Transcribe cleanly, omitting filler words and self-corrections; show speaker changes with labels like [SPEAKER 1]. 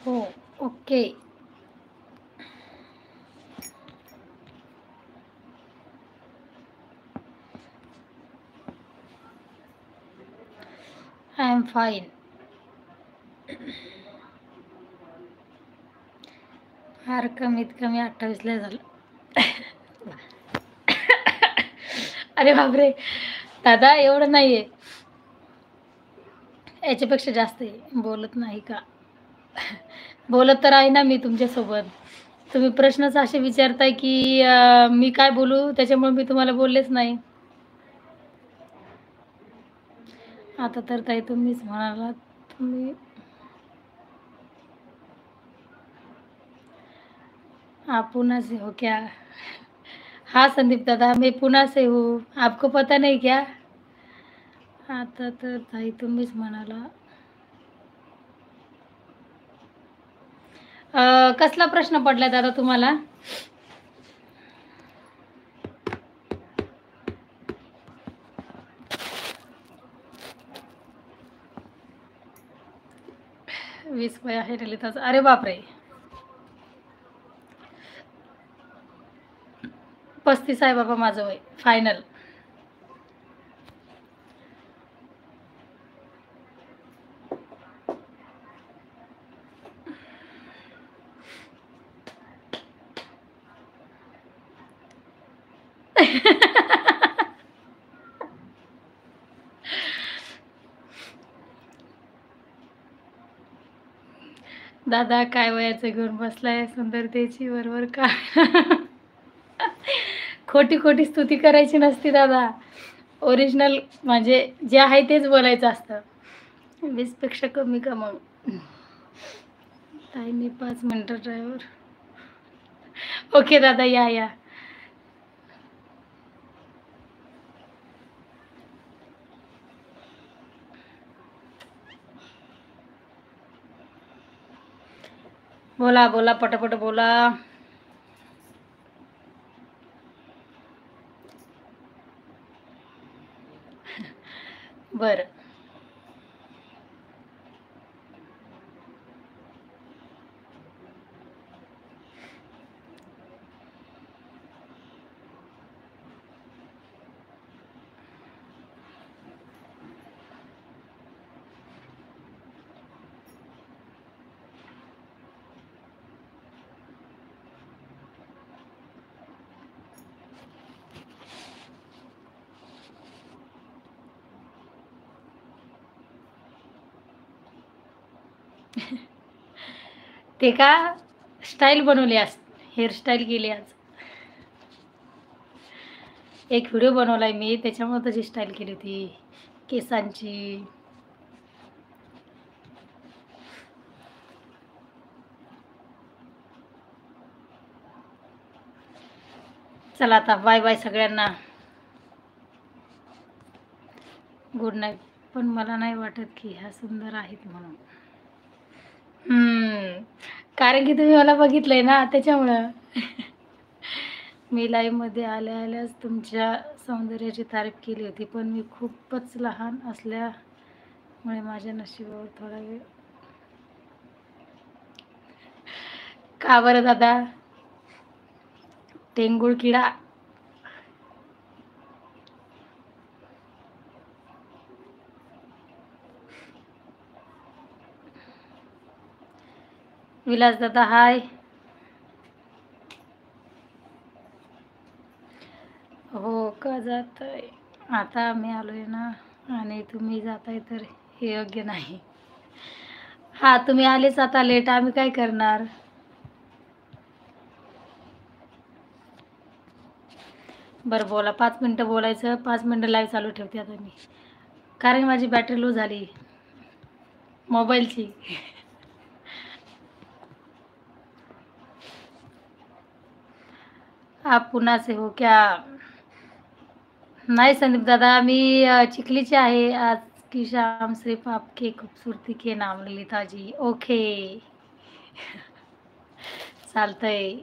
[SPEAKER 1] हो. Okay. I am fine. फार कमीत कमी 28ला झालं. अरे बापरे! दादा एवढं नाहीये. याच्यापेक्षा जास्त आहे. बोलत नाही का? बोलत तर आहे ना मी तुमच्यासोबत. तुम्ही प्रश्नच असे विचारताय की मी काय बोलू त्याच्यामुळे मी तुम्हाला बोललेच नाही. आता तर ताई तुम्हीच म्हणालात. तुम्ही आप पुणे से हो क्या? हाँ संदीप दादा मैं पुणे से हूँ. आपको पता नहीं क्या? आता तर ताई तुम्हीच म्हणाला. कसला प्रश्न पडलाय दादा तुम्हाला? वीस वय आहे ललिताचं. अरे बापरे! 35 आहे बाबा माझं वय फायनल. दादा काय वयाचं घेऊन बसलाय सुंदरतेची बरोबर का? खोटी खोटी स्तुती करायची नसती दादा. ओरिजिनल म्हणजे जे आहे तेच बोलायचं असतं. 20 पेक्षा कमी का मग? ताई मी 5 मिनिटं ड्रायव्हर. ओके दादा या या. बोला बोला पटापट बोला. बरं. ते का स्टाईल बनवली आज. हेअरस्टाईल केली आज. एक व्हिडिओ बनवलाय मी त्याच्यामुळे तशी स्टाईल केली होती केसांची. चला आता बाय बाय सगळ्यांना. Good night. पण मला नाही वाटत की ह्या सुंदर आहेत म्हणून. कारण की तुम्ही मला बघितलंय ना त्याच्यामुळं. मी लाईव्हमध्ये आल्या आल्याच तुमच्या सौंदर्याची तारीफ केली होती पण मी खूपच लहान असल्यामुळे माझ्या नशिबावर थोडा वेळ. का बरं दादा? टेंगुळ किडा. विलास दादा हाय. हो का जाताय? आता मी आलोय ना आणि तुम्ही जाताय तर हे योग्य नाही. हा तुम्ही आलेच आता लेट आम्ही काय करणार? बरं बोला 5 मिनिटं बोलायचं. 5 मिनिटं लाईव्ह चालू ठेवते आता मी. कारण माझी बॅटरी लो झाली मोबाईलची. आप पुणे से हो क्या? नाही संदीप दादा मी चिखलीची आहे. आज की शाम सिर्फ आपके खूबसूरती के नाम ललिता जी. ओके चालतंय.